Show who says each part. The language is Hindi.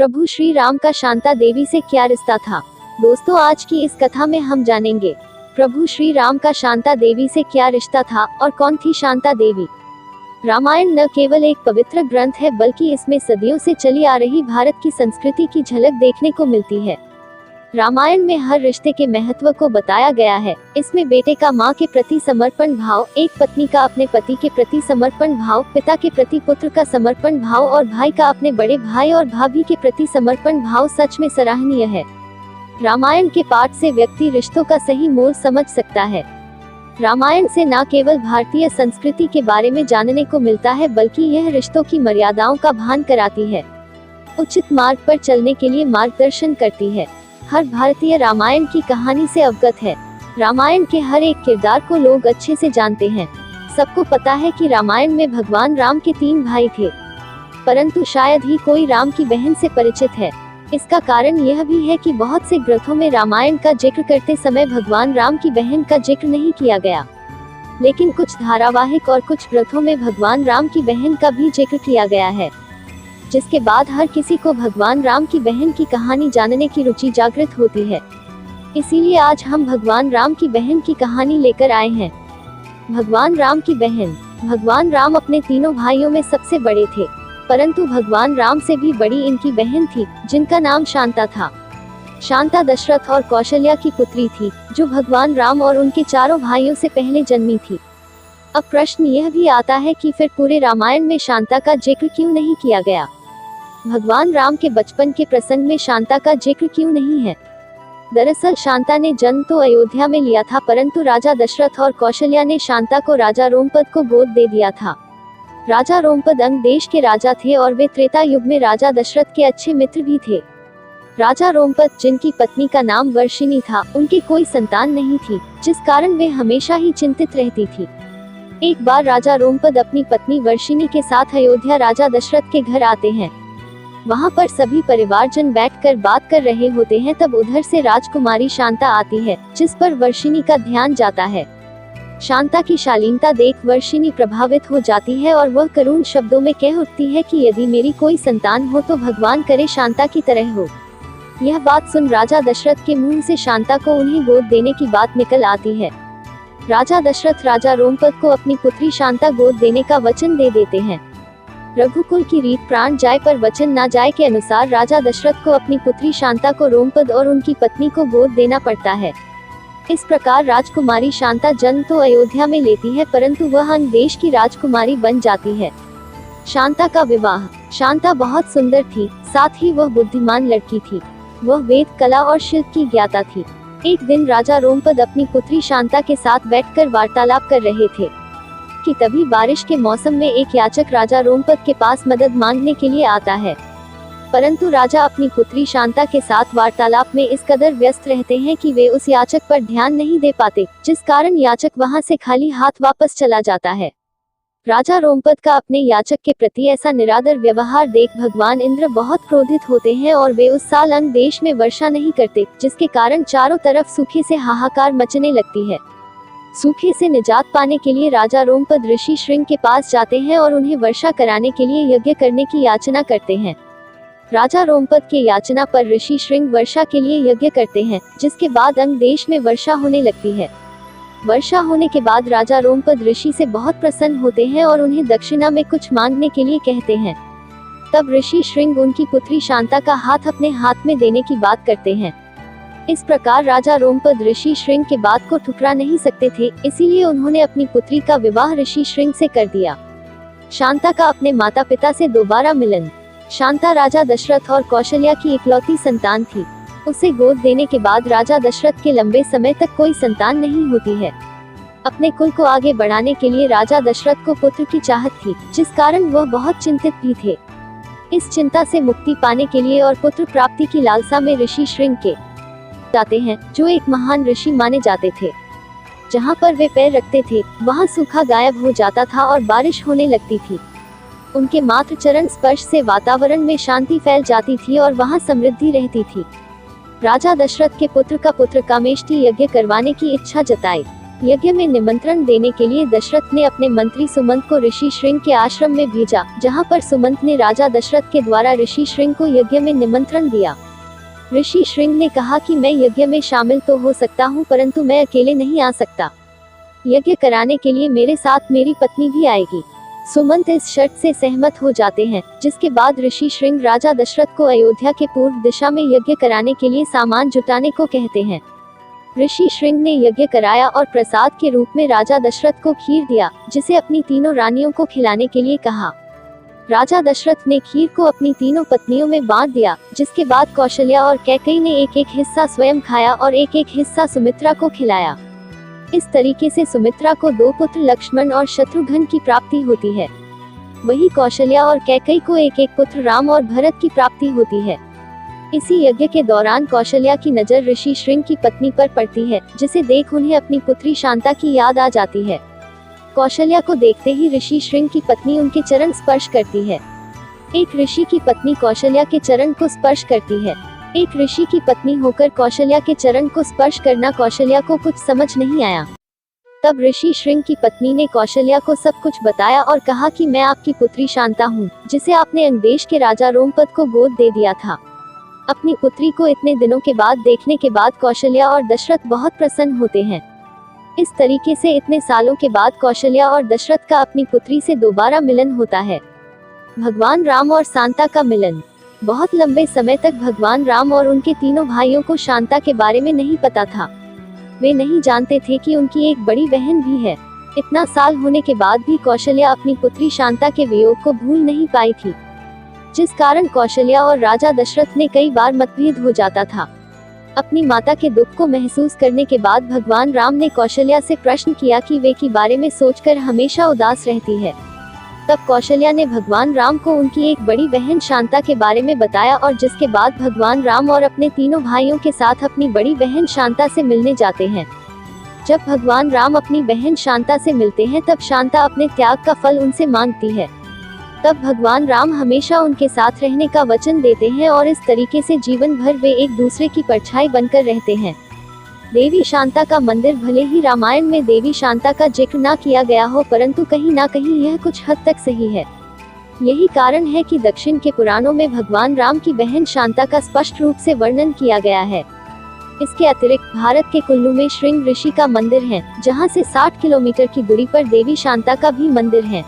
Speaker 1: प्रभु श्री राम का शांता देवी से क्या रिश्ता था। दोस्तों, आज की इस कथा में हम जानेंगे प्रभु श्री राम का शांता देवी से क्या रिश्ता था और कौन थी शांता देवी। रामायण न केवल एक पवित्र ग्रंथ है, बल्कि इसमें सदियों से चली आ रही भारत की संस्कृति की झलक देखने को मिलती है। रामायण में हर रिश्ते के महत्व को बताया गया है। इसमें बेटे का माँ के प्रति समर्पण भाव, एक पत्नी का अपने पति के प्रति समर्पण भाव, पिता के प्रति पुत्र का समर्पण भाव और भाई का अपने बड़े भाई और भाभी के प्रति समर्पण भाव सच में सराहनीय है। रामायण के पाठ से व्यक्ति रिश्तों का सही मोल समझ सकता है। रामायण से न केवल भारतीय संस्कृति के बारे में जानने को मिलता है, बल्कि यह रिश्तों की मर्यादाओं का भान कराती है, उचित मार्ग पर चलने के लिए मार्गदर्शन करती है। हर भारतीय रामायण की कहानी से अवगत है। रामायण के हर एक किरदार को लोग अच्छे से जानते हैं। सबको पता है कि रामायण में भगवान राम के 3 भाई थे, परंतु शायद ही कोई राम की बहन से परिचित है। इसका कारण यह भी है कि बहुत से ग्रंथों में रामायण का जिक्र करते समय भगवान राम की बहन का जिक्र नहीं किया गया, लेकिन कुछ धारावाहिक और कुछ ग्रंथों में भगवान राम की बहन का भी जिक्र किया गया है, जिसके बाद हर किसी को भगवान राम की बहन की कहानी जानने की रुचि जागृत होती है। इसीलिए आज हम भगवान राम की बहन की कहानी लेकर आए हैं। भगवान राम की बहन। भगवान राम अपने तीनों भाइयों में सबसे बड़े थे, परंतु भगवान राम से भी बड़ी इनकी बहन थी, जिनका नाम शांता था। शांता दशरथ और कौशल्या की पुत्री थी, जो भगवान राम और उनके चारों भाइयों से पहले जन्मी थी। अब प्रश्न यह भी आता है कि फिर पूरे रामायण में शांता का जिक्र क्यों नहीं किया गया। भगवान राम के बचपन के प्रसंग में शांता का जिक्र क्यों नहीं है। दरअसल शांता ने जन्म तो अयोध्या में लिया था, परंतु राजा दशरथ और कौशल्या ने शांता को राजा रोमपद को गोद दे दिया था। राजा रोमपद अंग देश के राजा थे और वे त्रेता युग में राजा दशरथ के अच्छे मित्र भी थे। राजा रोमपद, जिनकी पत्नी का नाम वर्षिणी था, उनकी कोई संतान नहीं थी, जिस कारण वे हमेशा ही चिंतित रहती थी। एक बार राजा रोमपद अपनी पत्नी वर्षिणी के साथ अयोध्या राजा दशरथ के घर आते हैं। वहां पर सभी परिवारजन बैठकर बात कर रहे होते हैं। तब उधर से राजकुमारी शांता आती है, जिस पर वर्षिणी का ध्यान जाता है। शांता की शालीनता देख वर्षिणी प्रभावित हो जाती है और वह करुण शब्दों में कह उठती है कि यदि मेरी कोई संतान हो तो भगवान करे शांता की तरह हो। यह बात सुन राजा दशरथ के मुंह से शांता को उन्हें गोद देने की बात निकल आती है। राजा दशरथ राजा रोमपद को अपनी पुत्री शांता गोद देने का वचन दे देते हैं। रघुकुल की रीत प्राण जाए पर वचन ना जाए के अनुसार राजा दशरथ को अपनी पुत्री शांता को रोमपद और उनकी पत्नी को गोद देना पड़ता है। इस प्रकार राजकुमारी शांता जन्म तो अयोध्या में लेती है, परंतु वह अन्य देश की राजकुमारी बन जाती है। शांता का विवाह। शांता बहुत सुंदर थी, साथ ही वह बुद्धिमान लड़की थी। वह वेद, कला और शिल्प की ज्ञाता थी। एक दिन राजा रोमपद अपनी पुत्री शांता के साथ बैठकर वार्तालाप कर रहे थे कि तभी बारिश के मौसम में एक याचक राजा रोमपद के पास मदद मांगने के लिए आता है, परंतु राजा अपनी पुत्री शांता के साथ वार्तालाप में इस कदर व्यस्त रहते हैं कि वे उस याचक पर ध्यान नहीं दे पाते, जिस कारण याचक वहां से खाली हाथ वापस चला जाता है। राजा रोमपद का अपने याचक के प्रति ऐसा निरादर व्यवहार देख भगवान इंद्र बहुत क्रोधित होते हैं और वे उस साल अंग देश में वर्षा नहीं करते, जिसके कारण चारों तरफ सूखे से हाहाकार मचने लगती है। सूखे से निजात पाने के लिए राजा रोमपद ऋषि श्रृंग के पास जाते हैं और उन्हें वर्षा कराने के लिए यज्ञ करने की याचना करते हैं। राजा रोमपद के याचना पर ऋषि श्रृंग वर्षा के लिए यज्ञ करते हैं, जिसके बाद अंग देश में वर्षा होने लगती है। वर्षा होने के बाद राजा रोमपद ऋषि से बहुत प्रसन्न होते हैं और उन्हें दक्षिणा में कुछ मांगने के लिए कहते हैं। तब ऋषि श्रृंग उनकी पुत्री शांता का हाथ अपने हाथ में देने की बात करते हैं। इस प्रकार राजा रोमपद ऋषि श्रृंग के बात को ठुकरा नहीं सकते थे, इसीलिए उन्होंने अपनी पुत्री का विवाह ऋषि श्रृंग से कर दिया। शांता का अपने माता पिता से दोबारा मिलन। शांता राजा दशरथ और कौशल्या की इकलौती संतान थी। उसे गोद देने के बाद राजा दशरथ के लंबे समय तक कोई संतान नहीं होती है। अपने कुल को आगे बढ़ाने के लिए राजा दशरथ को पुत्र की चाहत थी, जिस कारण वह बहुत चिंतित भी थे। इस चिंता से मुक्ति पाने के लिए और पुत्र प्राप्ति की लालसा में ऋषि श्रृंग के जाते हैं, जो एक महान ऋषि माने जाते थे। जहाँ पर वे पैर रखते थे, वहाँ सूखा गायब हो जाता था और बारिश होने लगती थी। उनके मात्र चरण स्पर्श से वातावरण में शांति फैल जाती थी और वहाँ समृद्धि रहती थी। राजा दशरथ के पुत्र का पुत्र कामेष्टि यज्ञ करवाने की इच्छा जताई। यज्ञ में निमंत्रण देने के लिए दशरथ ने अपने मंत्री सुमंत को ऋषि श्रृंग के आश्रम में भेजा, जहां पर सुमंत ने राजा दशरथ के द्वारा ऋषि श्रृंग को यज्ञ में निमंत्रण दिया। ऋषि श्रृंग ने कहा कि मैं यज्ञ में शामिल तो हो सकता हूं, परंतु मैं अकेले नहीं आ सकता। यज्ञ कराने के लिए मेरे साथ मेरी पत्नी भी आएगी। सुमंत इस शर्त से सहमत हो जाते हैं, जिसके बाद ऋषि श्रृंग राजा दशरथ को अयोध्या के पूर्व दिशा में यज्ञ कराने के लिए सामान जुटाने को कहते हैं। ऋषि श्रृंग ने यज्ञ कराया और प्रसाद के रूप में राजा दशरथ को खीर दिया, जिसे अपनी तीनों रानियों को खिलाने के लिए कहा। राजा दशरथ ने खीर को अपनी तीनों पत्नियों में बांट दिया, जिसके बाद कौशल्या और कैकेयी ने एक एक हिस्सा स्वयं खाया और एक एक हिस्सा सुमित्रा को खिलाया। इस तरीके से सुमित्रा को 2 पुत्र लक्ष्मण और शत्रुघ्न की प्राप्ति होती है। वही कौशल्या और कैकेयी को एक एक पुत्र राम और भरत की प्राप्ति होती है। इसी यज्ञ के दौरान कौशल्या की नजर ऋषि श्रृंग की पत्नी पर पड़ती है, जिसे देख उन्हें अपनी पुत्री शांता की याद आ जाती है। कौशल्या को देखते ही ऋषि श्रृंग की पत्नी उनके चरण स्पर्श करती है। एक ऋषि की पत्नी कौशल्या के चरण को स्पर्श करती है। एक ऋषि की पत्नी होकर कौशल्या के चरण को स्पर्श करना कौशल्या को कुछ समझ नहीं आया। तब ऋषि श्रृंग की पत्नी ने कौशल्या को सब कुछ बताया और कहा कि मैं आपकी पुत्री शांता हूँ, जिसे आपने अंगदेश के राजा रोमपद को गोद दे दिया था। अपनी पुत्री को इतने दिनों के बाद देखने के बाद कौशल्या और दशरथ बहुत प्रसन्न होते हैं। इस तरीके से इतने सालों के बाद कौशल्या और दशरथ का अपनी पुत्री से दोबारा मिलन होता है। भगवान राम और शांता का मिलन। बहुत लंबे समय तक भगवान राम और उनके तीनों भाइयों को शांता के बारे में नहीं पता था। वे नहीं जानते थे कि उनकी एक बड़ी बहन भी है। इतना साल होने के बाद भी कौशल्या अपनी पुत्री शांता के वियोग को भूल नहीं पाई थी, जिस कारण कौशल्या और राजा दशरथ ने कई बार मतभेद हो जाता था। अपनी माता के दुख को महसूस करने के बाद भगवान राम ने कौशल्या से प्रश्न किया कि वे के बारे में सोचकर हमेशा उदास रहती है। तब कौशल्या ने भगवान राम को उनकी एक बड़ी बहन शांता के बारे में बताया, और जिसके बाद भगवान राम और अपने तीनों भाइयों के साथ अपनी बड़ी बहन शांता से मिलने जाते हैं। जब भगवान राम अपनी बहन शांता से मिलते हैं, तब शांता अपने त्याग का फल उनसे मांगती है। तब भगवान राम हमेशा उनके साथ रहने का वचन देते हैं और इस तरीके से जीवन भर वे एक दूसरे की परछाई बनकर रहते हैं। देवी शांता का मंदिर। भले ही रामायण में देवी शांता का जिक्र ना किया गया हो, परंतु कहीं ना कहीं यह कुछ हद तक सही है। यही कारण है कि दक्षिण के पुराणों में भगवान राम की बहन शांता का स्पष्ट रूप से वर्णन किया गया है। इसके अतिरिक्त भारत के कुल्लू में श्रृंग ऋषि का मंदिर है, जहां से 60 किलोमीटर की दूरी पर देवी शांता का भी मंदिर है।